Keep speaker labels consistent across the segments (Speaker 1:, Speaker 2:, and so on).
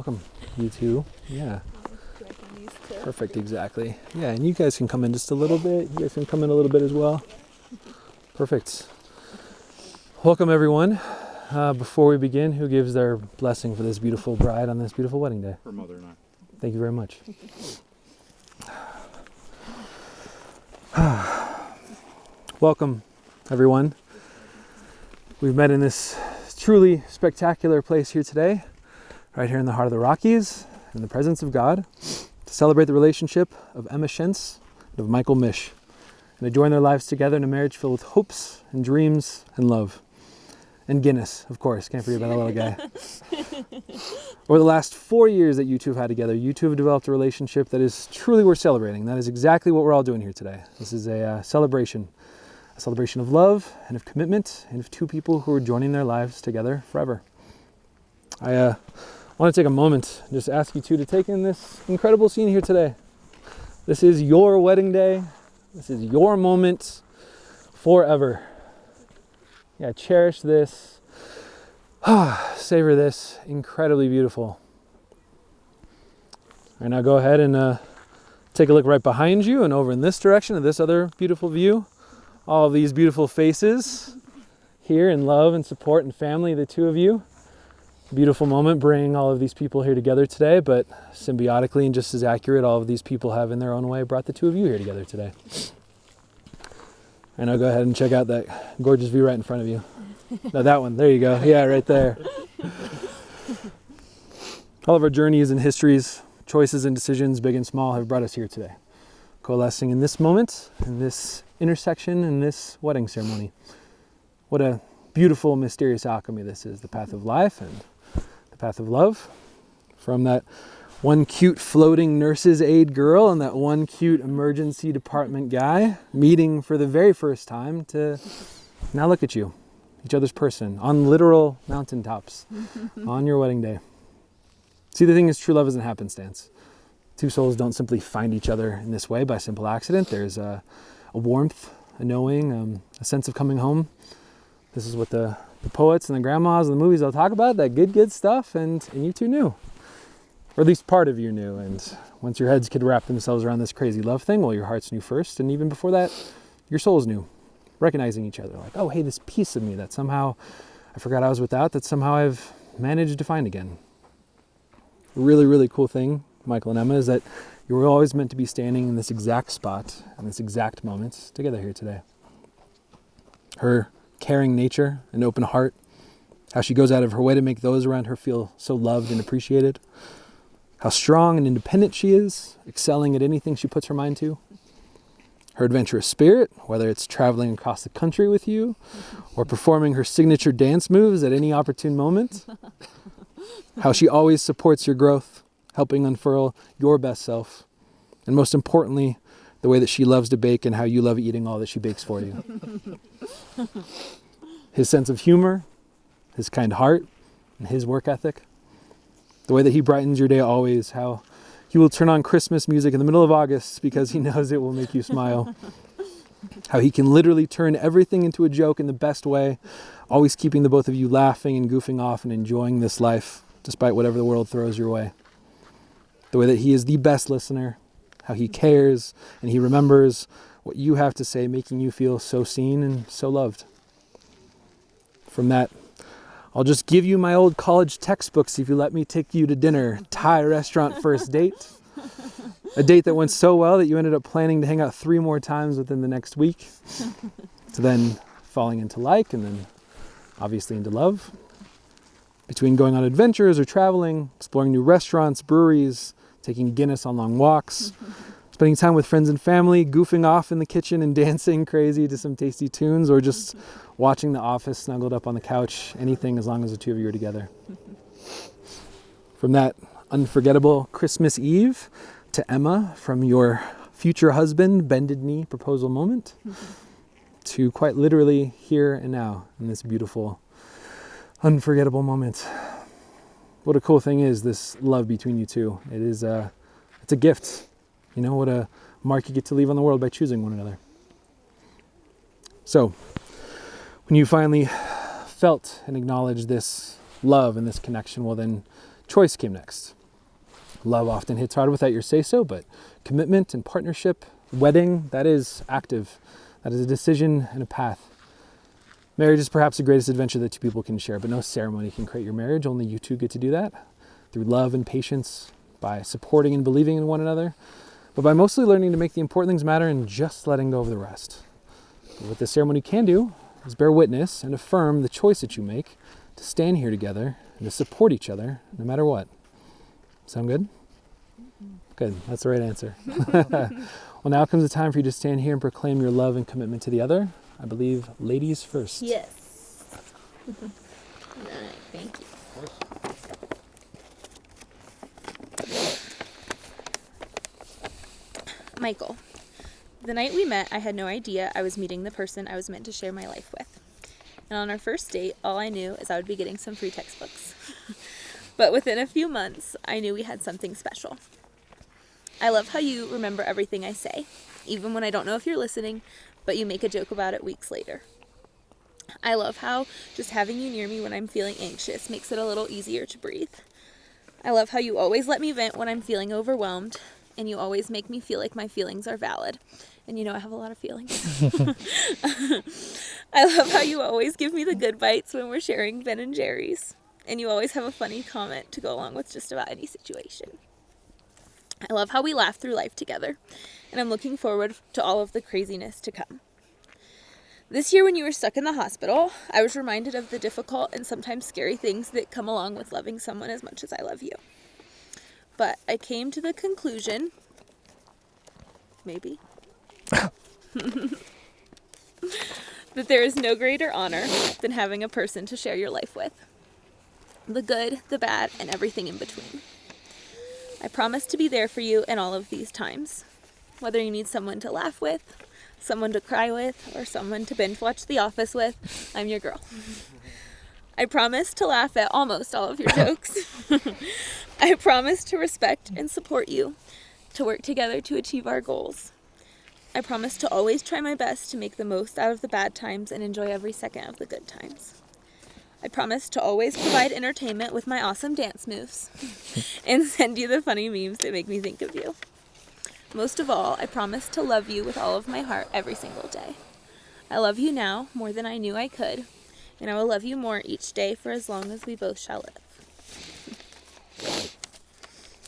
Speaker 1: welcome, you two. Yeah. Perfect, exactly. Yeah, and you guys can come in just a little bit. You guys can come in a little bit as well. Perfect. Welcome, everyone. Before we begin, who gives their blessing for this beautiful bride on this beautiful wedding day?
Speaker 2: Her mother and I.
Speaker 1: Thank you very much. Welcome, everyone. We've met in this truly spectacular place here today, right here in the heart of the Rockies, in the presence of God, to celebrate the relationship of Emma Shentz and of Michael Mish, and to join their lives together in a marriage filled with hopes and dreams and love. And Guinness, of course, can't forget about that little guy. Over the last 4 years that you two have had together, you two have developed a relationship that is truly worth celebrating. That is exactly what we're all doing here today. This is a celebration of love and of commitment and of two people who are joining their lives together forever. I want to take a moment and just ask you two to take in this incredible scene here today. This is your wedding day. This is your moment forever. Yeah, cherish this. Savor this. Incredibly beautiful. All right, now go ahead and take a look right behind you and over in this direction at this other beautiful view. All of these beautiful faces here in love and support and family, the two of you. Beautiful moment bringing all of these people here together today, but symbiotically and just as accurate, all of these people have in their own way brought the two of you here together today. And I'll go ahead and check out that gorgeous view right in front of you. No, that one. There you go. Yeah, right there. All of our journeys and histories, choices and decisions, big and small, have brought us here today. Coalescing in this moment, in this intersection, in this wedding ceremony. What a beautiful, mysterious alchemy this is. The path of life and the path of love. From that one cute floating nurse's aide girl and that one cute emergency department guy meeting for the very first time to now look at you, each other's person, on literal mountaintops on your wedding day. See, the thing is, true love isn't happenstance. Two souls don't simply find each other in this way by simple accident. There's a warmth, a knowing, a sense of coming home. This is what the poets and the grandmas and the movies all talk about, that good stuff, and you two knew. Or at least part of you knew, and once your heads could wrap themselves around this crazy love thing, well, your hearts knew first, and even before that, your souls knew, recognizing each other, like, oh, hey, this piece of me that somehow I forgot I was without, that somehow I've managed to find again. Really, really cool thing, Michael and Emma, is that you were always meant to be standing in this exact spot, in this exact moment, together here today. Her caring nature and open heart, how she goes out of her way to make those around her feel so loved and appreciated, how strong and independent she is, excelling at anything she puts her mind to. Her adventurous spirit, whether it's traveling across the country with you or performing her signature dance moves at any opportune moment. How she always supports your growth, helping unfurl your best self. And most importantly, the way that she loves to bake and how you love eating all that she bakes for you. His sense of humor, his kind heart, and his work ethic. The way that he brightens your day always, how he will turn on Christmas music in the middle of August because he knows it will make you smile. How he can literally turn everything into a joke in the best way, always keeping the both of you laughing and goofing off and enjoying this life, despite whatever the world throws your way. The way that he is the best listener, how he cares and he remembers what you have to say, making you feel so seen and so loved. From that, I'll just give you my old college textbooks if you let me take you to dinner. Thai restaurant first date. A date that went so well that you ended up planning to hang out 3 more times within the next week. To then falling into like and then obviously into love. Between going on adventures or traveling, exploring new restaurants, breweries, taking Guinness on long walks, spending time with friends and family, goofing off in the kitchen and dancing crazy to some tasty tunes, or just watching The Office snuggled up on the couch, anything as long as the two of you are together. From that unforgettable Christmas Eve to Emma, from your future husband, bended knee proposal moment, to quite literally here and now in this beautiful, unforgettable moment. What a cool thing is this love between you two. It's a gift. You know, what a mark you get to leave on the world by choosing one another. So, when you finally felt and acknowledged this love and this connection, well then, Choice came next. Love often hits hard without your say-so, but commitment and partnership, wedding, that is active. That is a decision and a path. Marriage is perhaps the greatest adventure that two people can share, but no ceremony can create your marriage. Only you two get to do that through love and patience, by supporting and believing in one another, but by mostly learning to make the important things matter and just letting go of the rest. But what this ceremony can do is bear witness and affirm the choice that you make to stand here together and to support each other no matter what. Sound good? Good, that's the right answer. Well, now comes the time for you to stand here and proclaim your love and commitment to the other. I believe ladies first.
Speaker 2: Yes. All right, thank you. Michael, the night we met, I had no idea I was meeting the person I was meant to share my life with. And on our first date, all I knew is I would be getting some free textbooks. But within a few months, I knew we had something special. I love how you remember everything I say, even when I don't know if you're listening, but you make a joke about it weeks later. I love how just having you near me when I'm feeling anxious makes it a little easier to breathe. I love how you always let me vent when I'm feeling overwhelmed, and you always make me feel like my feelings are valid. And you know I have a lot of feelings. I love how you always give me the good bites when we're sharing Ben and Jerry's. And you always have a funny comment to go along with just about any situation. I love how we laugh through life together. And I'm looking forward to all of the craziness to come. This year when you were stuck in the hospital, I was reminded of the difficult and sometimes scary things that come along with loving someone as much as I love you. But I came to the conclusion, maybe, that there is no greater honor than having a person to share your life with. The good, the bad, and everything in between. I promise to be there for you in all of these times. Whether you need someone to laugh with, someone to cry with, or someone to binge watch The Office with, I'm your girl. I promise to laugh at almost all of your jokes. I promise to respect and support you, to work together to achieve our goals. I promise to always try my best to make the most out of the bad times and enjoy every second of the good times. I promise to always provide entertainment with my awesome dance moves and send you the funny memes that make me think of you. Most of all, I promise to love you with all of my heart every single day. I love you now more than I knew I could, and I will love you more each day for as long as we both shall live.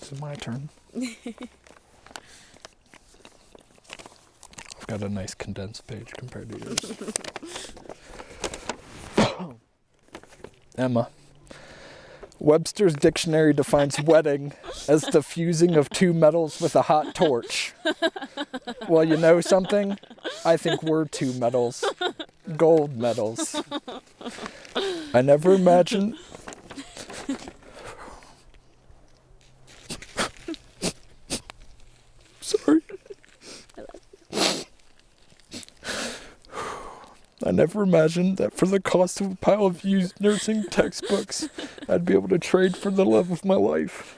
Speaker 3: Is it my turn? I've got a nice condensed page compared to yours. Emma. Webster's dictionary defines wedding as the fusing of two metals with a hot torch. Well, you know something? I think we're two metals. Gold medals. I never imagined... Sorry. I never imagined that for the cost of a pile of used nursing textbooks, I'd be able to trade for the love of my life.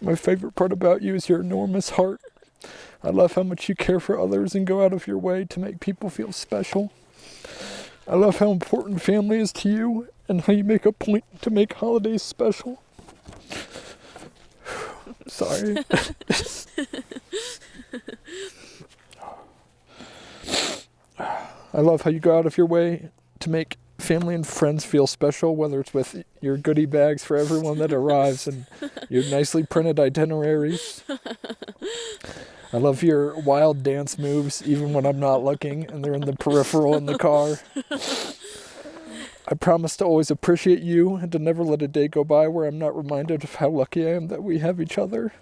Speaker 3: My favorite part about you is your enormous heart. I love how much you care for others and go out of your way to make people feel special. I love how important family is to you and how you make a point to make holidays special. Sorry. I love how you go out of your way to make family and friends feel special, whether it's with your goodie bags for everyone that arrives and your nicely printed itineraries. I love your wild dance moves, even when I'm not looking and they're in the peripheral in the car. I promise to always appreciate you and to never let a day go by where I'm not reminded of how lucky I am that we have each other.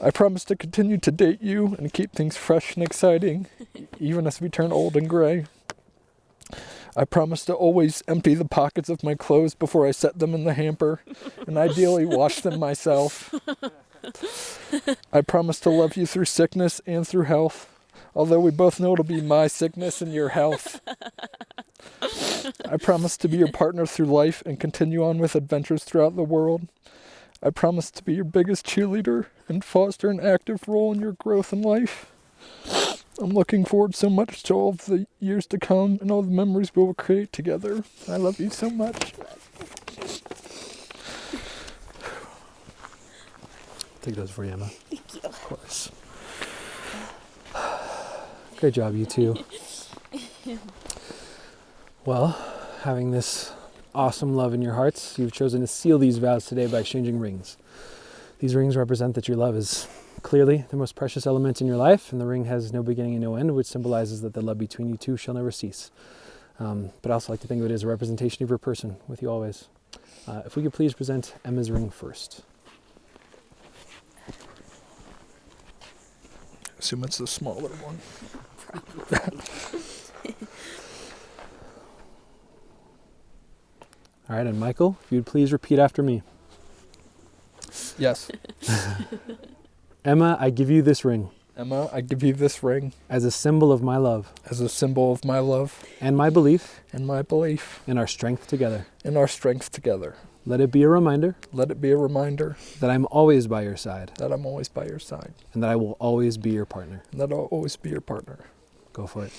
Speaker 3: I promise to continue to date you and keep things fresh and exciting, even as we turn old and gray. I promise to always empty the pockets of my clothes before I set them in the hamper, and ideally wash them myself. I promise to love you through sickness and through health, although we both know it'll be my sickness and your health. I promise to be your partner through life and continue on with adventures throughout the world. I promise to be your biggest cheerleader and foster an active role in your growth in life. I'm looking forward so much to all of the years to come and all the memories we will create together. I love you so much.
Speaker 1: Take those for you, Emma.
Speaker 2: Thank you.
Speaker 1: Of course. Great job, you two. Well, having this awesome love in your hearts, you've chosen to seal these vows today by exchanging rings. These rings represent that your love is clearly the most precious element in your life, and the ring has no beginning and no end, which symbolizes that the love between you two shall never cease. But I also like to think of it as a representation of your person with you always. If we could please present Emma's ring first.
Speaker 3: Assume it's the smaller one.
Speaker 1: All right, and Michael, if you'd please repeat after me.
Speaker 3: Yes.
Speaker 1: Emma, I give you this ring.
Speaker 3: Emma, I give you this ring
Speaker 1: as a symbol of my love.
Speaker 3: as a symbol of my love
Speaker 1: And my belief
Speaker 3: and my belief
Speaker 1: in our strength together.
Speaker 3: in our strength together.
Speaker 1: Let it be a reminder
Speaker 3: Let it be a reminder
Speaker 1: that I'm always by your side
Speaker 3: that I'm always by your side
Speaker 1: and that I will always be your partner.
Speaker 3: and that I'll always be your partner.
Speaker 1: Go for it.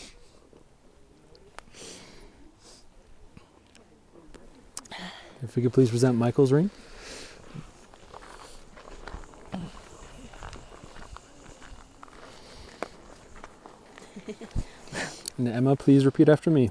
Speaker 1: If we could please present Michael's ring. And Emma, please repeat after me.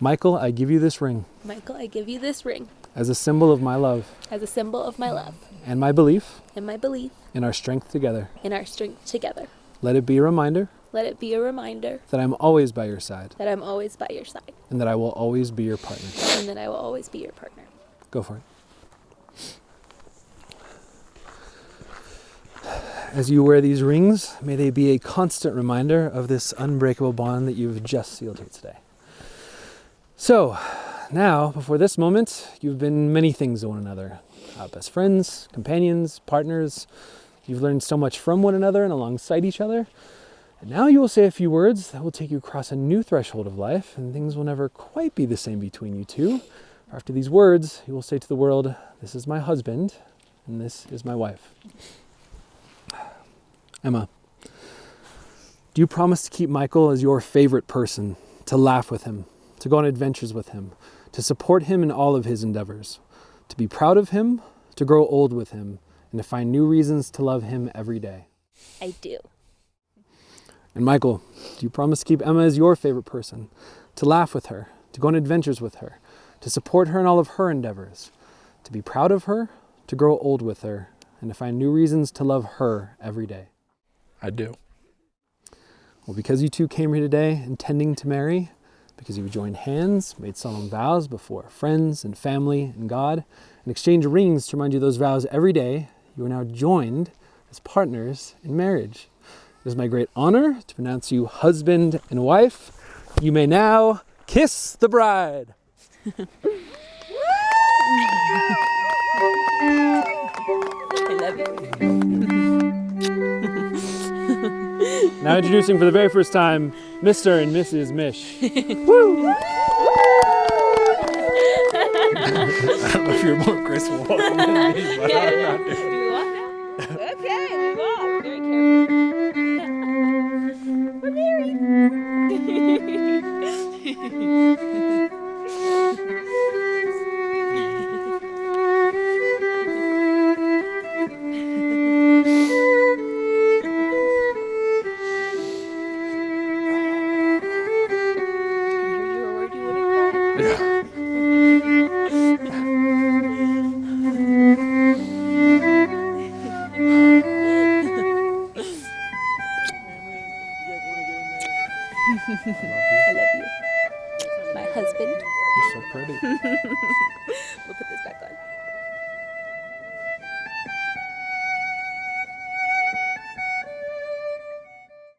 Speaker 1: Michael, I give you this ring
Speaker 2: Michael, I give you this ring
Speaker 1: as a symbol of my love
Speaker 2: as a symbol of my love
Speaker 1: and my belief
Speaker 2: and my belief
Speaker 1: in our strength together.
Speaker 2: in our strength together.
Speaker 1: Let it be a reminder
Speaker 2: Let it be a reminder
Speaker 1: that I'm always by your side
Speaker 2: that I'm always by your side
Speaker 1: and that I will always be your partner.
Speaker 2: and that I will always be your partner.
Speaker 1: Go for it. As you wear these rings, may they be a constant reminder of this unbreakable bond that you've just sealed here today. So, now, before this moment, you've been many things to one another. Best friends, companions, partners. You've learned so much from one another and alongside each other. And now you will say a few words that will take you across a new threshold of life, and things will never quite be the same between you two. After these words, you will say to the world, "This is my husband, and this is my wife." Emma, do you promise to keep Michael as your favorite person, to laugh with him, to go on adventures with him, to support him in all of his endeavors, to be proud of him, to grow old with him, and to find new reasons to love him every day?
Speaker 2: I do.
Speaker 1: And Michael, do you promise to keep Emma as your favorite person, to laugh with her, to go on adventures with her, to support her in all of her endeavors, to be proud of her, to grow old with her, and to find new reasons to love her every day?
Speaker 3: I do.
Speaker 1: Well, because you two came here today intending to marry, because you've joined hands, made solemn vows before friends and family and God, and exchanged rings to remind you of those vows every day, you are now joined as partners in marriage. It is my great honor to pronounce you husband and wife. You may now kiss the bride.
Speaker 2: I love you.
Speaker 1: Now introducing for the very first time, Mr. and Mrs. Mish. Woo!
Speaker 3: I don't know if you're more graceful walking than me, but I'm not doing it.
Speaker 2: Do we walk now? Okay, we walk. Very careful. We're I love you. My husband.
Speaker 3: You're so pretty.
Speaker 2: We'll put this back on.